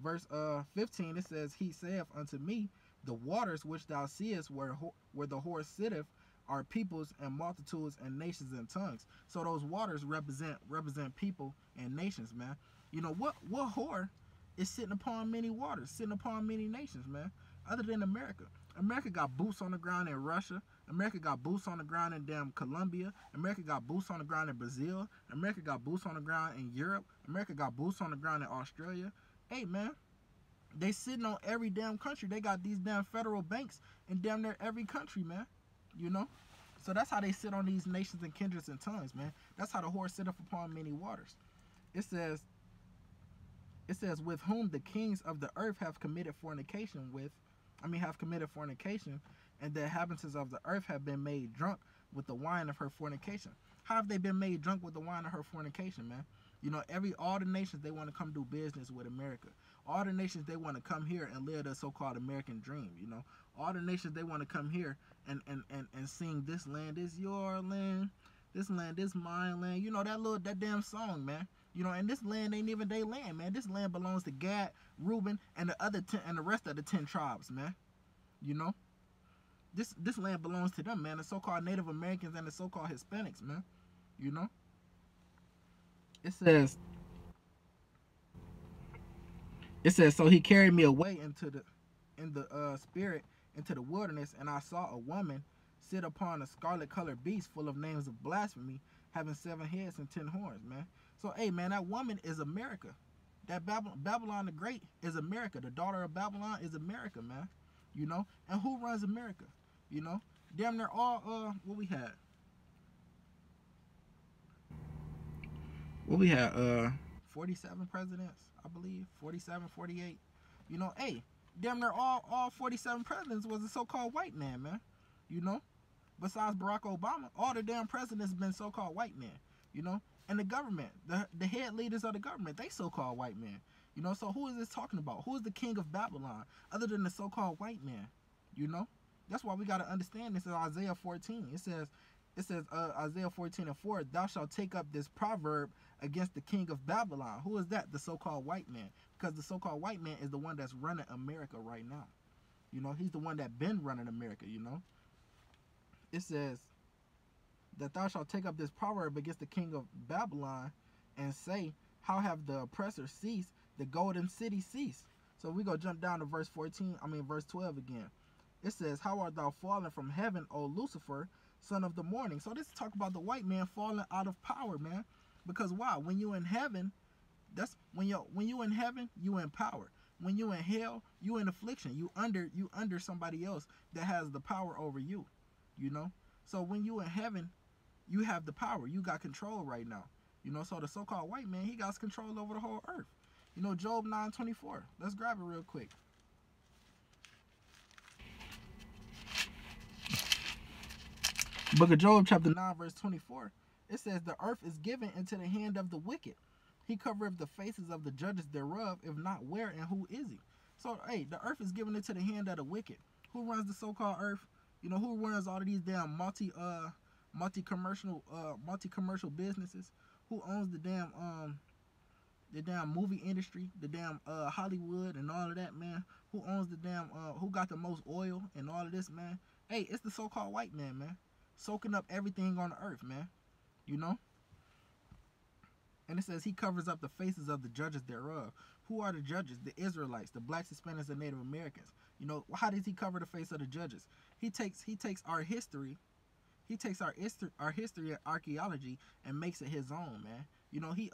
Speaker 1: Verse 15, it says, he saith unto me, the waters which thou seest where the whore sitteth are peoples and multitudes and nations and tongues. So those waters represent people and nations, man. You know what whore is sitting upon many waters, sitting upon many nations, man, other than America. America got boots on the ground in Russia. America got boots on the ground in damn Colombia. America got boots on the ground in Brazil. America got boots on the ground in Europe. America got boots on the ground in Australia. Hey, man, they sitting on every damn country. They got these damn federal banks in damn near every country, man. You know? So that's how they sit on these nations and kindreds and tongues, man. That's how the whore sitteth upon many waters. It says, with whom the kings of the earth have committed fornication and the inhabitants of the earth have been made drunk with the wine of her fornication. How have they been made drunk with the wine of her fornication, man? You know, all the nations, they want to come do business with America. All the nations, they want to come here and live the so-called American dream, you know. All the nations, they want to come here and sing, this land is your land, this land is my land. You know, that damn song, man. You know, and this land ain't even their land, man. This land belongs to Gad, Reuben, and the rest of the 10 tribes, man. You know, this land belongs to them, man. The so-called Native Americans and the so-called Hispanics, man. You know, it says, so he carried me away in the spirit into the wilderness, and I saw a woman sit upon a scarlet-colored beast full of names of blasphemy, having 7 heads and 10 horns, man. So, hey, man, that woman is America. That Babylon the Great is America. The daughter of Babylon is America, man. You know? And who runs America? You know? Damn near all, what we had? 47 presidents, I believe. 47, 48. You know, hey, damn near all 47 presidents was a so-called white man, man. You know? Besides Barack Obama, all the damn presidents been so-called white men. You know? And the government, the head leaders of the government, they so-called white men. You know, so who is this talking about? Who is the king of Babylon other than the so-called white man? You know, that's why we got to understand this in Isaiah 14. It says Isaiah 14:4, thou shalt take up this proverb against the king of Babylon. Who is that? The so-called white man. Because the so-called white man is the one that's running America right now. You know, he's the one that been running America, you know. It says that thou shalt take up this proverb against the king of Babylon and say, how have the oppressor ceased, the golden city ceased. So we go jump down to verse 12 again. It says, how art thou fallen from heaven, O Lucifer, son of the morning. So this talk about the white man falling out of power, man. Because why? When you in heaven, that's when you in heaven, you in power. When you in hell, you in affliction. You under somebody else that has the power over you. You know? So when you in heaven, you have the power. You got control right now. You know, so the so-called white man, he got control over the whole earth. You know, Job 9:24. Let's grab it real quick. Book of Job, chapter 9, verse 24. It says, the earth is given into the hand of the wicked. He covereth the faces of the judges thereof, if not where and who is he? So, hey, the earth is given into the hand of the wicked. Who runs the so-called earth? You know, who runs all of these damn multi-commercial businesses? Who owns the damn movie industry, the damn Hollywood and all of that, man? Who owns the damn who got the most oil and all of this, man? Hey, it's the so-called white man, man. Soaking up everything on the earth, man. You know? And it says he covers up the faces of the judges thereof. Who are the judges? The Israelites, the blacks, Hispanics, and Native Americans. You know, how does he cover the face of the judges? He takes our history. He takes our history and archaeology and makes it his own, man. You know, he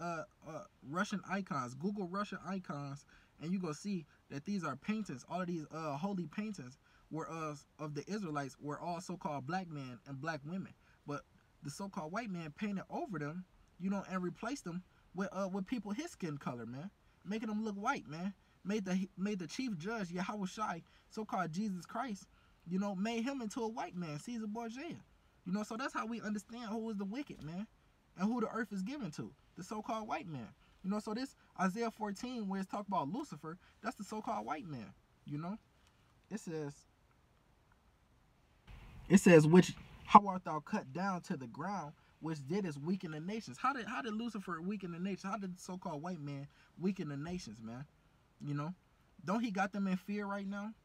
Speaker 1: Russian icons. Google Russian icons, and you go see that these are paintings. All of these holy paintings were of the Israelites were all so-called black men and black women. But the so-called white man painted over them, you know, and replaced them with people his skin color, man, making them look white, man. Made the chief judge Yahushua, so-called Jesus Christ, you know, made him into a white man, Caesar Borgia. You know, so that's how we understand who is the wicked, man, and who the earth is given to, the so-called white man. You know, so this Isaiah 14, where it's talking about Lucifer, that's the so-called white man. You know, it says, which how art thou cut down to the ground, which didst weaken the nations? How did Lucifer weaken the nations? How did the so-called white man weaken the nations, man? You know, don't he got them in fear right now?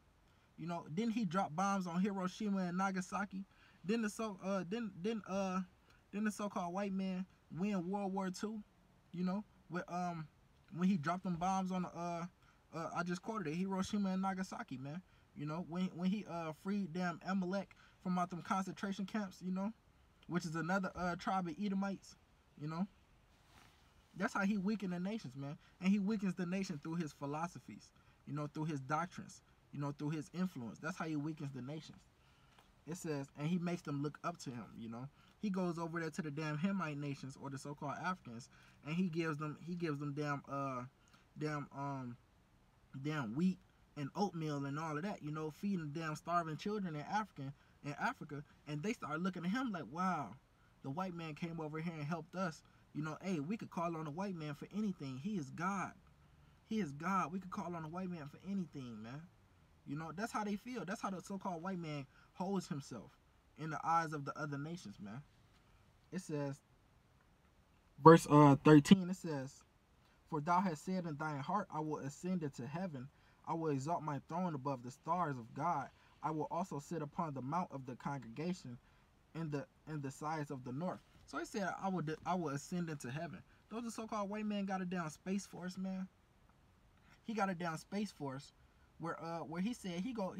Speaker 1: You know, didn't he drop bombs on Hiroshima and Nagasaki? Didn't the so-called white man win World War II? You know, with when he dropped them bombs on I just quoted it, Hiroshima and Nagasaki, man. You know, when he freed damn Amalek from out them concentration camps, you know, which is another tribe of Edomites, you know. That's how he weakened the nations, man. And he weakens the nation through his philosophies, you know, through his doctrines, you know, through his influence. That's how he weakens the nations. It says, and he makes them look up to him, you know. He goes over there to the damn Hemite nations, or the so-called Africans, and he gives them damn wheat and oatmeal and all of that, you know, feeding damn starving children in Africa, and they start looking at him like, wow, the white man came over here and helped us. You know, hey, we could call on the white man for anything. He is God. He is God. We could call on the white man for anything, man. You know, that's how they feel. That's how the so-called white man holds himself in the eyes of the other nations, man. It says, verse 13, it says, for thou hast said in thine heart, I will ascend into heaven. I will exalt my throne above the stars of God. I will also sit upon the mount of the congregation in the sides of the north. So he said, I will ascend into heaven. Those are so-called white men got a down space force, man. He got a down space force where he said he go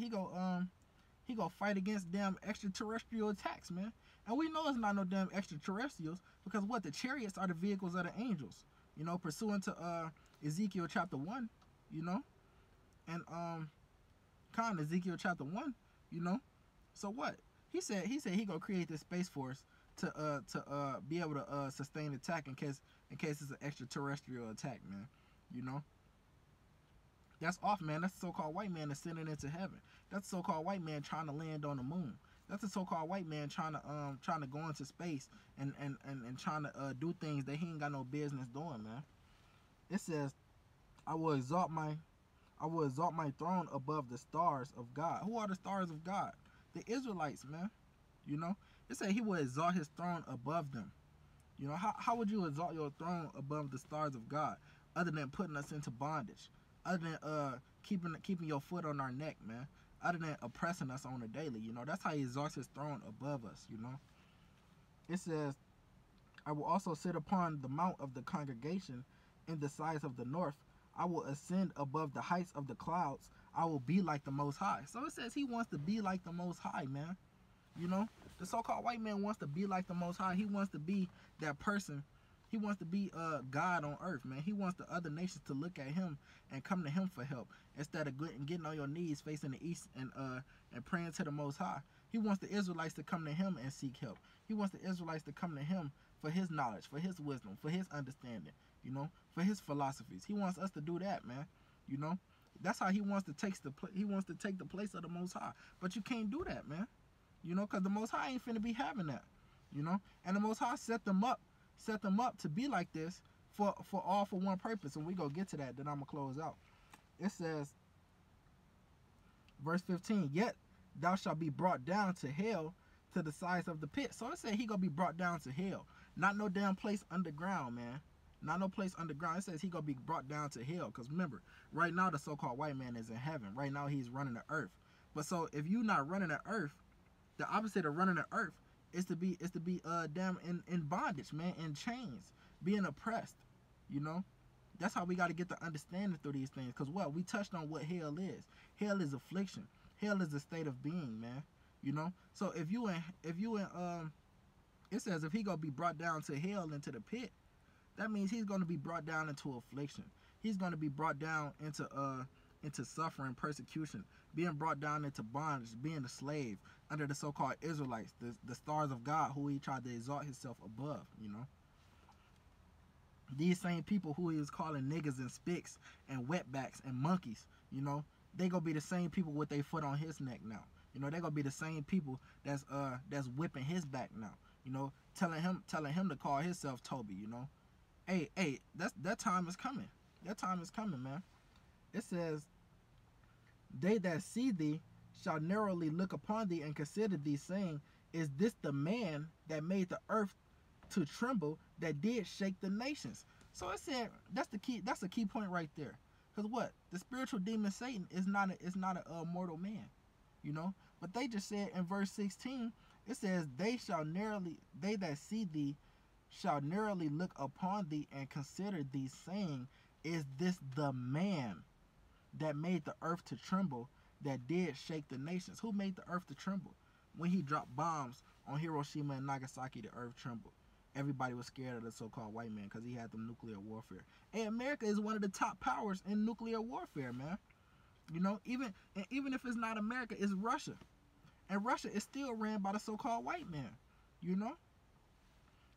Speaker 1: fight against damn extraterrestrial attacks, man. And we know it's not no damn extraterrestrials, because what, the chariots are the vehicles of the angels, you know, pursuant to Ezekiel chapter 1, you know, and Ezekiel chapter 1, you know. So what? He said he gonna create this space force to be able to sustain attack in case it's an extraterrestrial attack, man. You know. That's off, man. That's the so-called white man ascending into heaven. That's the so-called white man trying to land on the moon. That's the so-called white man trying to go into space and trying to do things that he ain't got no business doing, man. It says, I will exalt my throne above the stars of God. Who are the stars of God? The Israelites, man. You know, it said he will exalt his throne above them. You know, how would you exalt your throne above the stars of God, other than putting us into bondage, other than keeping your foot on our neck, man, other than oppressing us on a daily? You know, that's how he exalts his throne above us. You know, it says, I will also sit upon the mount of the congregation in the sides of the north. I will ascend above the heights of the clouds. I will be like the Most High. So it says he wants to be like the Most High, man. You know, the so-called white man wants to be like the Most High. He wants to be that person. He wants to be God on earth, man. He wants the other nations to look at him and come to him for help instead of getting on your knees facing the east and praying to the Most High. He wants the Israelites to come to him and seek help. He wants the Israelites to come to him for his knowledge, for his wisdom, for his understanding, you know, for his philosophies. He wants us to do that, man. You know, that's how he wants to take the place of the Most High. But you can't do that, man. You know, because the Most High ain't finna be having that. You know, and the Most High set them up to be like this for one purpose. And we go get to that. Then I'm gonna close out. It says, verse 15. Yet thou shalt be brought down to hell, to the sides of the pit. So it said he gonna be brought down to hell. Not no damn place underground, man. Not no place underground. It says he gonna be brought down to hell. Because remember, right now the so-called white man is in heaven. Right now he's running the earth. But so if you not running the earth, the opposite of running the earth is to be damn in bondage, man, in chains, being oppressed. You know, that's how we got to get the understanding through these things. Because we touched on what hell is. Hell is affliction. Hell is a state of being, man. You know, so if you it says if he gonna be brought down to hell, into the pit, that means he's gonna be brought down into affliction. He's gonna be brought down into suffering, persecution, being brought down into bondage, being a slave under the so-called Israelites, the stars of God, who he tried to exalt himself above. You know, these same people who he was calling niggas and spicks and wetbacks and monkeys, you know, they gonna be the same people with their foot on his neck now. You know, they gonna be the same people that's whipping his back now. You know, telling him to call himself Toby. You know, hey, that time is coming. That time is coming, man. It says, they that see thee shall narrowly look upon thee and consider thee, saying, is this the man that made the earth to tremble, that did shake the nations? So it said that's a key point right there. Because what? The spiritual demon Satan is not a mortal man, you know. But they just said in verse 16, it says, they that see thee shall narrowly look upon thee and consider thee, saying, is this the man that made the earth to tremble, that did shake the nations? Who made the earth to tremble? When he dropped bombs on Hiroshima and Nagasaki, the earth trembled. Everybody was scared of the so-called white man because he had them nuclear warfare. And America is one of the top powers in nuclear warfare, man. You know, even if it's not America, it's Russia. And Russia is still ran by the so-called white man. You know?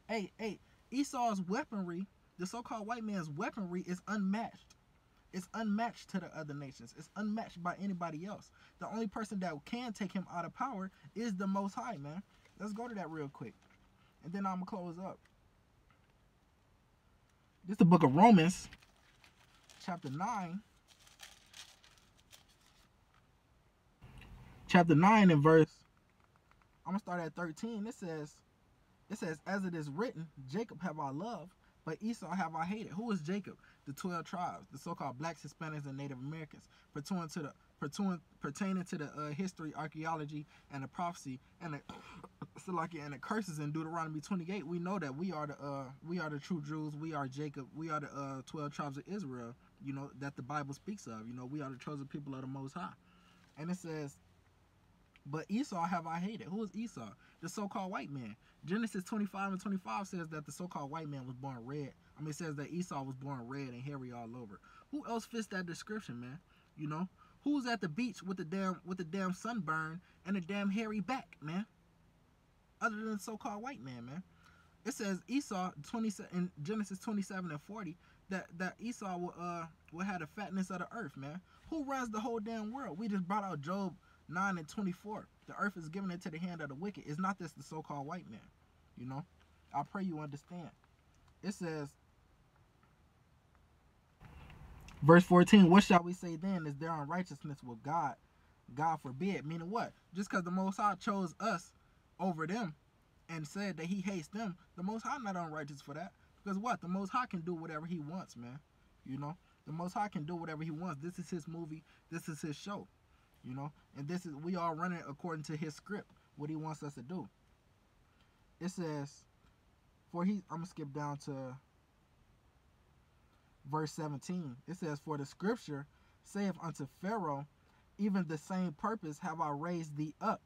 Speaker 1: Hey, Esau's weaponry, the so-called white man's weaponry, is unmatched. It's unmatched to the other nations. It's unmatched by anybody else. The only person that can take him out of power is the Most High, man. Let's go to that real quick. And then I'm going to close up. This is the book of Romans, chapter 9. Chapter 9 and verse, I'm going to start at 13. It says, as it is written, Jacob have I loved, but Esau have I hated. Who is Jacob? The 12 tribes, the so-called blacks, Hispanics, and Native Americans, pertaining to the history, archaeology, and the prophecy, and the curses in Deuteronomy 28. We know that we are the true Jews. We are Jacob. We are the 12 tribes of Israel. You know, that the Bible speaks of. You know, we are the chosen people of the Most High. And it says, but Esau have I hated. Who is Esau? The so-called white man. Genesis 25 and 25 says that the so-called white man was born red. I mean, it says that Esau was born red and hairy all over. Who else fits that description, man? You know, who's at the beach with the damn sunburn and a damn hairy back, man? Other than the so-called white man, man. It says Esau in Genesis 27 and 40 that Esau will have the fatness of the earth, man. Who runs the whole damn world? We just brought out Job 9 and 24. The earth is given into the hand of the wicked. It's not this the so-called white man. You know, I pray you understand. It says, Verse 14, what shall we say then? Is there unrighteousness with God? God forbid. Meaning what? Just because the Most High chose us over them and said that he hates them, the Most High not unrighteous for that. Because what? The Most High can do whatever he wants, man. You know? The Most High can do whatever he wants. This is his movie. This is his show. You know? And this is, we all run it according to his script, what he wants us to do. It says, I'm going to skip down to verse 17. It says, for the scripture saith unto Pharaoh, even the same purpose have I raised thee up,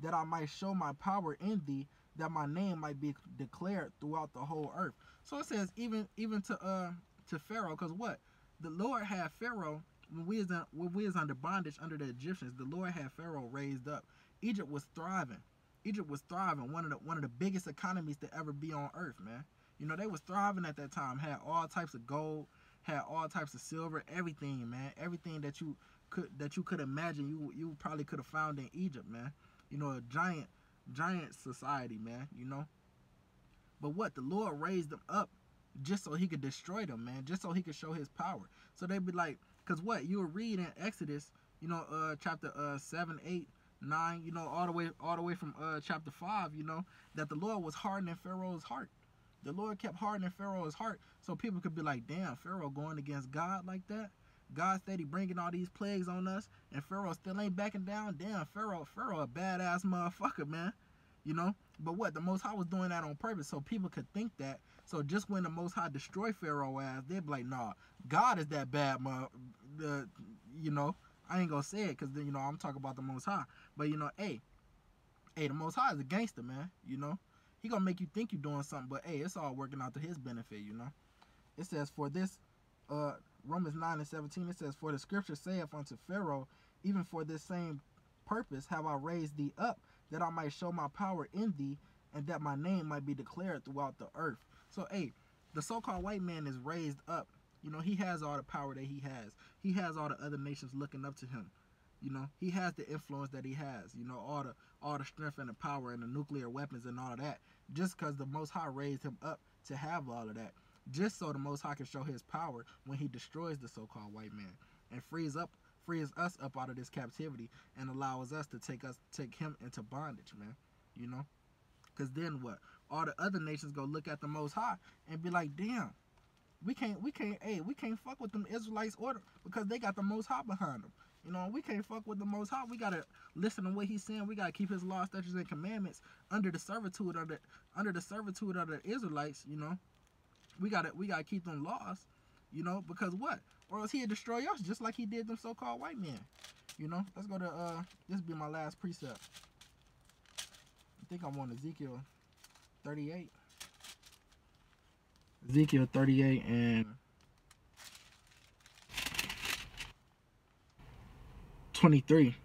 Speaker 1: that I might show my power in thee, that my name might be declared throughout the whole earth. So it says even to Pharaoh, because what? The Lord had Pharaoh, when we was under bondage under the Egyptians, the Lord had Pharaoh raised up. Egypt was thriving. Egypt was thriving, one of the biggest economies to ever be on earth, man. You know, they was thriving at that time, had all types of gold, had all types of silver, everything, man. Everything that you could imagine, you probably could have found in Egypt, man. You know, a giant society, man, you know. But what? The Lord raised them up just so he could destroy them, man, just so he could show his power. So they'd be like, because what? You would read in Exodus, you know, chapter 7, 8, 9, you know, all the way from chapter 5, you know, that the Lord was hardening Pharaoh's heart. The Lord kept hardening Pharaoh's heart so people could be like, damn, Pharaoh going against God like that? God steady bringing all these plagues on us, and Pharaoh still ain't backing down. Damn, Pharaoh a badass motherfucker, man. You know? But what? The Most High was doing that on purpose so people could think that. So just when the Most High destroy Pharaoh ass, they'd be like, nah, God is that bad, you know? I ain't gonna say it because, you know, I'm talking about the Most High. But, you know, hey, the Most High is a gangster, man, you know? He gonna make you think you're doing something, but, hey, it's all working out to his benefit, you know? It says, for this, Romans 9 and 17, it says, for the scripture saith unto Pharaoh, even for this same purpose have I raised thee up, that I might show my power in thee, and that my name might be declared throughout the earth. So, hey, the so-called white man is raised up. You know, he has all the power that he has. He has all the other nations looking up to him. You know, he has the influence that he has. You know, all the strength and the power and the nuclear weapons and all of that. Just because the Most High raised him up to have all of that. Just so the Most High can show his power when he destroys the so-called white man and frees us up out of this captivity and allows us to take him into bondage, man. You know, because then what? All the other nations go look at the Most High and be like, damn, we can't fuck with them Israelites order because they got the Most High behind them. You know, we can't fuck with the Most High. We gotta listen to what he's saying. We gotta keep his laws, statutes, and commandments under the servitude of the Israelites. You know, we gotta keep them laws. You know, because what? Or else he'll destroy us just like he did them so-called white men. You know, let's go to this will be my last precept. I think I'm on Ezekiel 38. Ezekiel 38 and 23.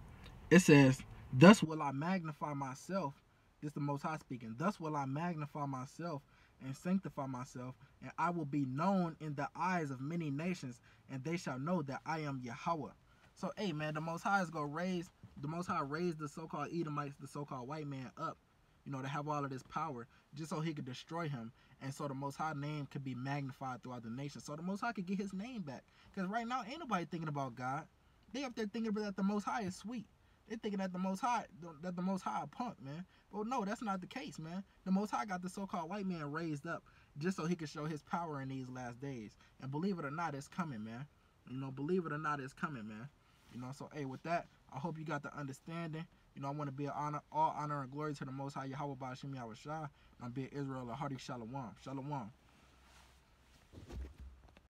Speaker 1: It says, thus will I magnify myself. This is the Most High speaking. Thus will I magnify myself and sanctify myself, and I will be known in the eyes of many nations, and they shall know that I am Yahweh. So, hey, man, the Most High is going to raise the so-called Edomites, the so-called white man up, you know, to have all of this power, just so he could destroy him, and so the Most High name could be magnified throughout the nation, so the Most High could get his name back. Because right now, ain't nobody thinking about God. They up there thinking that the Most High is sweet. They thinking that the Most High a punk, man. But no, that's not the case, man. The Most High got the so-called white man raised up just so he could show his power in these last days. And believe it or not, it's coming, man. You know, believe it or not, it's coming, man. You know, so hey, with that, I hope you got the understanding. You know, I want to be all honor and glory to the Most High Yahweh Ba'ashim Yahushua. I'm being Israel, a hearty shalom. Shalom.